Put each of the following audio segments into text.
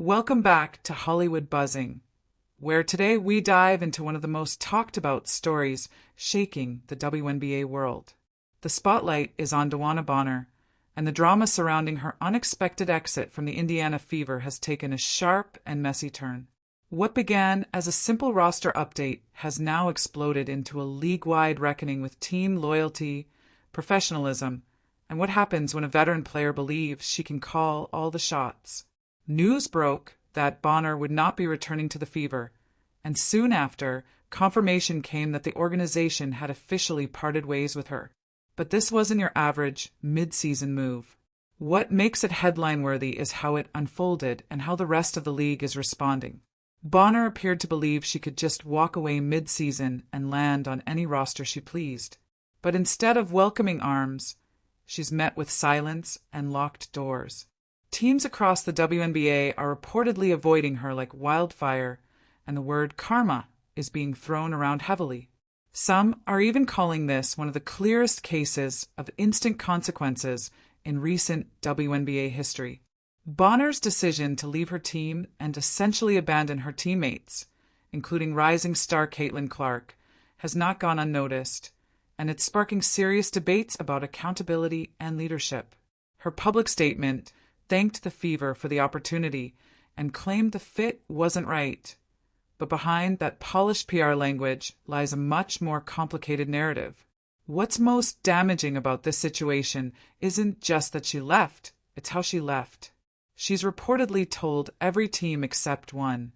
Welcome back to Hollywood Buzzing, where today we dive into one of the most talked about stories shaking the WNBA world. The spotlight is on DeWanna Bonner, and the drama surrounding her unexpected exit from the Indiana Fever has taken a sharp and messy turn. What began as a simple roster update has now exploded into a league-wide reckoning with team loyalty, professionalism, and what happens when a veteran player believes she can call all the shots. News broke that Bonner would not be returning to the Fever, and soon after, confirmation came that the organization had officially parted ways with her. But this wasn't your average mid-season move. What makes it headline-worthy is how it unfolded and how the rest of the league is responding. Bonner appeared to believe she could just walk away mid-season and land on any roster she pleased. But instead of welcoming arms, she's met with silence and locked doors. Teams across the WNBA are reportedly avoiding her like wildfire, and the word karma is being thrown around heavily. Some are even calling this one of the clearest cases of instant consequences in recent WNBA history. Bonner's decision to leave her team and essentially abandon her teammates, including rising star Caitlinclark, has not gone unnoticed, and it's sparking serious debates about accountability and leadership. Her public statement thanked the Fever for the opportunity and claimed the fit wasn't right. But behind that polished PR language lies a much more complicated narrative. What's most damaging about this situation isn't just that she left, it's how she left. She's reportedly told every team except one,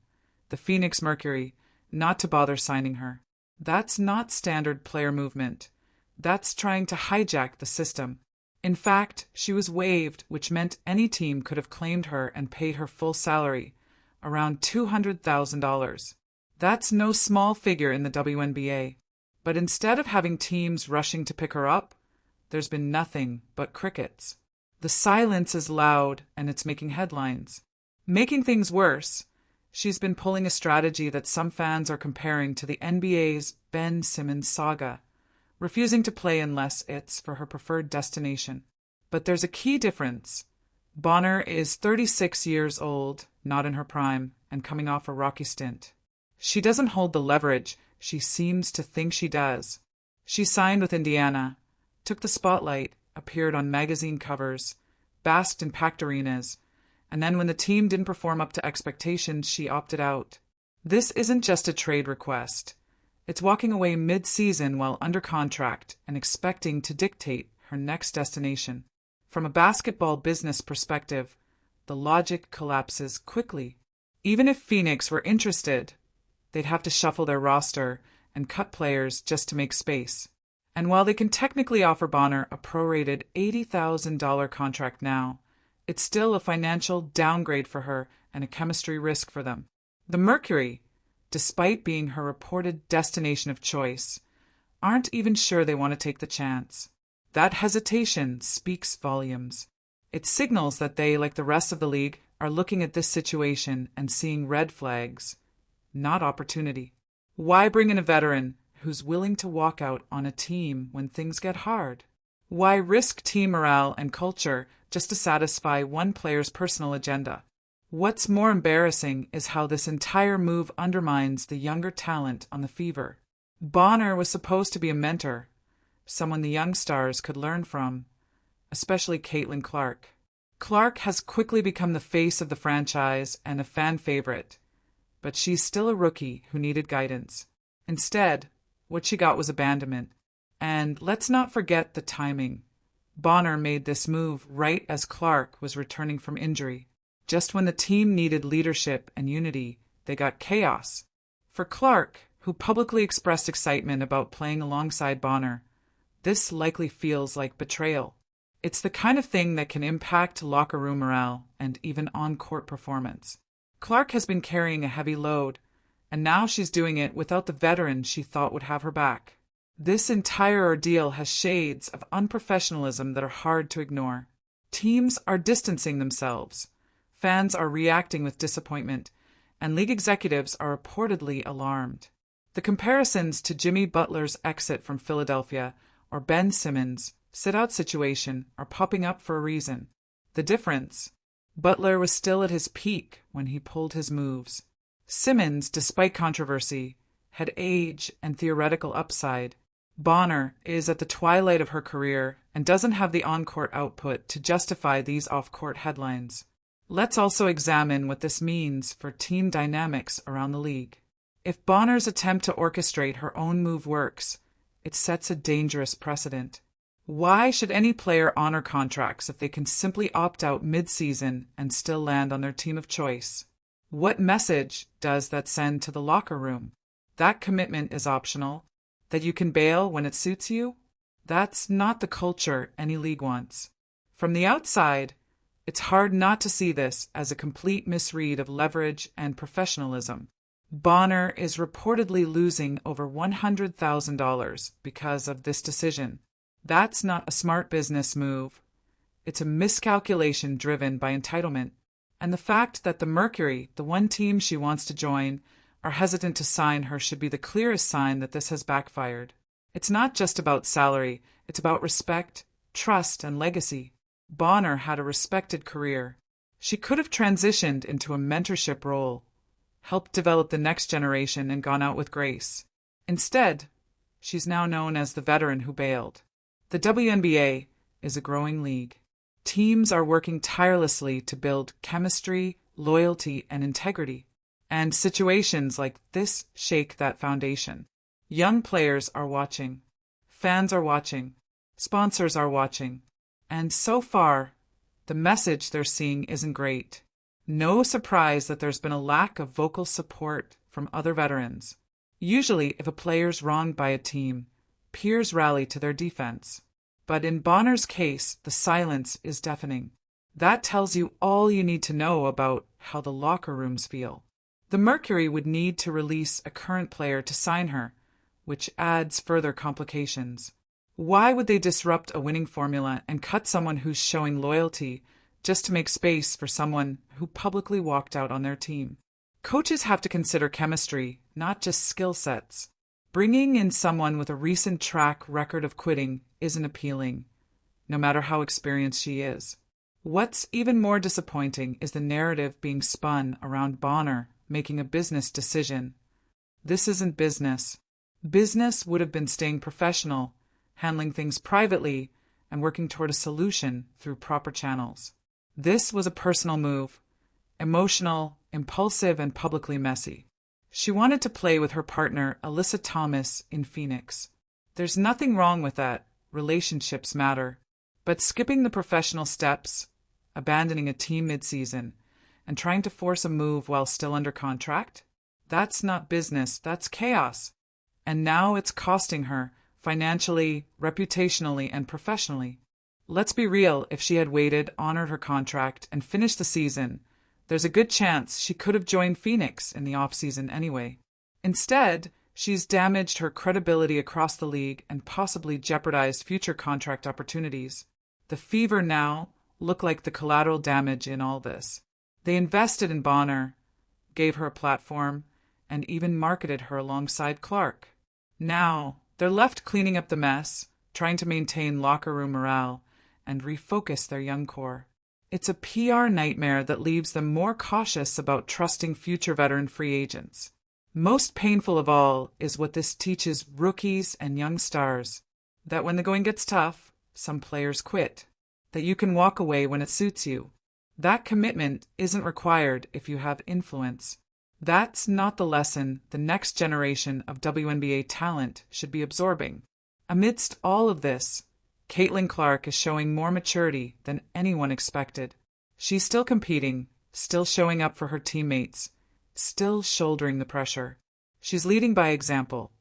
the Phoenix Mercury, not to bother signing her. That's not standard player movement. That's trying to hijack the system. In fact, she was waived, which meant any team could have claimed her and paid her full salary, around $200,000. That's no small figure in the WNBA. But instead of having teams rushing to pick her up, there's been nothing but crickets. The silence is loud, and it's making headlines. Making things worse, she's been pulling a strategy that some fans are comparing to the NBA's Ben Simmons saga, refusing to play unless it's for her preferred destination. But there's a key difference. Bonner is 36 years old, not in her prime, and coming off a rocky stint. She doesn't hold the leverage she seems to think she does. She signed with Indiana, took the spotlight, appeared on magazine covers, basked in packed arenas, and then when the team didn't perform up to expectations, she opted out. This isn't just a trade request. It's walking away mid-season while under contract and expecting to dictate her next destination. From a basketball business perspective, the logic collapses quickly. Even if Phoenix were interested, they'd have to shuffle their roster and cut players just to make space. And while they can technically offer Bonner a prorated $80,000 contract now, it's still a financial downgrade for her and a chemistry risk for them. The Mercury, despite being her reported destination of choice, aren't even sure they want to take the chance. That hesitation speaks volumes. It signals that they, like the rest of the league, are looking at this situation and seeing red flags, not opportunity. Why bring in a veteran who's willing to walk out on a team when things get hard? Why risk team morale and culture just to satisfy one player's personal agenda? What's more embarrassing is how this entire move undermines the younger talent on the Fever. Bonner was supposed to be a mentor, someone the young stars could learn from, especially Caitlinclark. Clark has quickly become the face of the franchise and a fan favorite, but she's still a rookie who needed guidance. Instead, what she got was abandonment. And let's not forget the timing. Bonner made this move right as Clark was returning from injury. Just when the team needed leadership and unity, they got chaos. For Clark, who publicly expressed excitement about playing alongside Bonner, this likely feels like betrayal. It's the kind of thing that can impact locker room morale and even on-court performance. Clark has been carrying a heavy load, and now she's doing it without the veteran she thought would have her back. This entire ordeal has shades of unprofessionalism that are hard to ignore. Teams are distancing themselves. Fans are reacting with disappointment, and league executives are reportedly alarmed. The comparisons to Jimmy Butler's exit from Philadelphia or Ben Simmons' sit-out situation are popping up for a reason. The difference? Butler was still at his peak when he pulled his moves. Simmons, despite controversy, had age and theoretical upside. Bonner is at the twilight of her career and doesn't have the on-court output to justify these off-court headlines. Let's also examine what this means for team dynamics around the league. If Bonner's attempt to orchestrate her own move works, it sets a dangerous precedent. Why should any player honor contracts if they can simply opt out mid-season and still land on their team of choice? What message does that send to the locker room? That commitment is optional, that you can bail when it suits you? That's not the culture any league wants. From the outside, it's hard not to see this as a complete misread of leverage and professionalism. Bonner is reportedly losing over $100,000 because of this decision. That's not a smart business move. It's a miscalculation driven by entitlement. And the fact that the Mercury, the one team she wants to join, are hesitant to sign her should be the clearest sign that this has backfired. It's not just about salary, it's about respect, trust, and legacy. Bonner had a respected career. She could have transitioned into a mentorship role, helped develop the next generation, and gone out with grace. Instead, she's now known as the veteran who bailed. The WNBA is a growing league. Teams are working tirelessly to build chemistry, loyalty, and integrity. And situations like this shake that foundation. Young players are watching. Fans are watching. Sponsors are watching. And so far, the message they're seeing isn't great. No surprise that there's been a lack of vocal support from other veterans. Usually, if a player's wronged by a team, peers rally to their defense. But in Bonner's case, the silence is deafening. That tells you all you need to know about how the locker rooms feel. The Mercury would need to release a current player to sign her, which adds further complications. Why would they disrupt a winning formula and cut someone who's showing loyalty just to make space for someone who publicly walked out on their team? Coaches have to consider chemistry, not just skill sets. Bringing in someone with a recent track record of quitting isn't appealing, no matter how experienced she is. What's even more disappointing is the narrative being spun around Bonner making a business decision. This isn't business. Business would have been staying professional, handling things privately, and working toward a solution through proper channels. This was a personal move, emotional, impulsive, and publicly messy. She wanted to play with her partner, Alyssa Thomas, in Phoenix. There's nothing wrong with that. Relationships matter. But skipping the professional steps, abandoning a team mid-season, and trying to force a move while still under contract? That's not business, that's chaos. And now it's costing her, financially, reputationally, and professionally. Let's be real, if she had waited, honored her contract, and finished the season, there's a good chance she could have joined Phoenix in the off-season anyway. Instead, she's damaged her credibility across the league and possibly jeopardized future contract opportunities. The Fever now look like the collateral damage in all this. They invested in Bonner, gave her a platform, and even marketed her alongside Clark. Now, they're left cleaning up the mess, trying to maintain locker room morale, and refocus their young core. It's a PR nightmare that leaves them more cautious about trusting future veteran free agents. Most painful of all is what this teaches rookies and young stars, that when the going gets tough, some players quit, that you can walk away when it suits you. That commitment isn't required if you have influence. That's not the lesson the next generation of WNBA talent should be absorbing. Amidst all of this, Caitlinclark is showing more maturity than anyone expected. She's still competing, still showing up for her teammates, still shouldering the pressure. She's leading by example,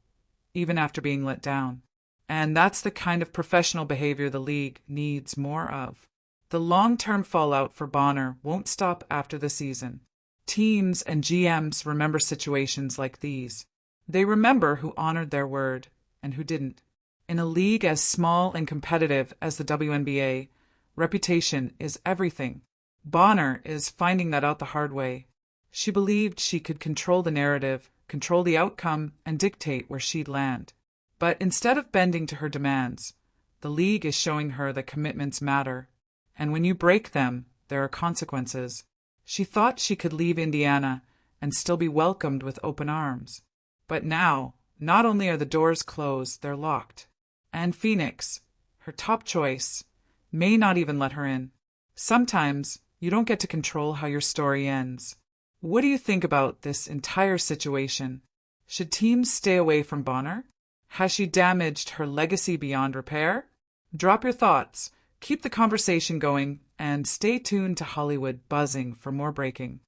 even after being let down. And that's the kind of professional behavior the league needs more of. The long-term fallout for Bonner won't stop after the season. Teams and GMs remember situations like these. They remember who honored their word and who didn't. In a league as small and competitive as the WNBA, reputation is everything. Bonner is finding that out the hard way. She believed she could control the narrative, control the outcome, and dictate where she'd land. But instead of bending to her demands, the league is showing her that commitments matter. And when you break them, there are consequences. She thought she could leave Indiana and still be welcomed with open arms. But now, not only are the doors closed, they're locked. And Phoenix, her top choice, may not even let her in. Sometimes, you don't get to control how your story ends. What do you think about this entire situation? Should teams stay away from Bonner? Has she damaged her legacy beyond repair? Drop your thoughts, keep the conversation going, and stay tuned to Hollywood Buzzing for more breaking.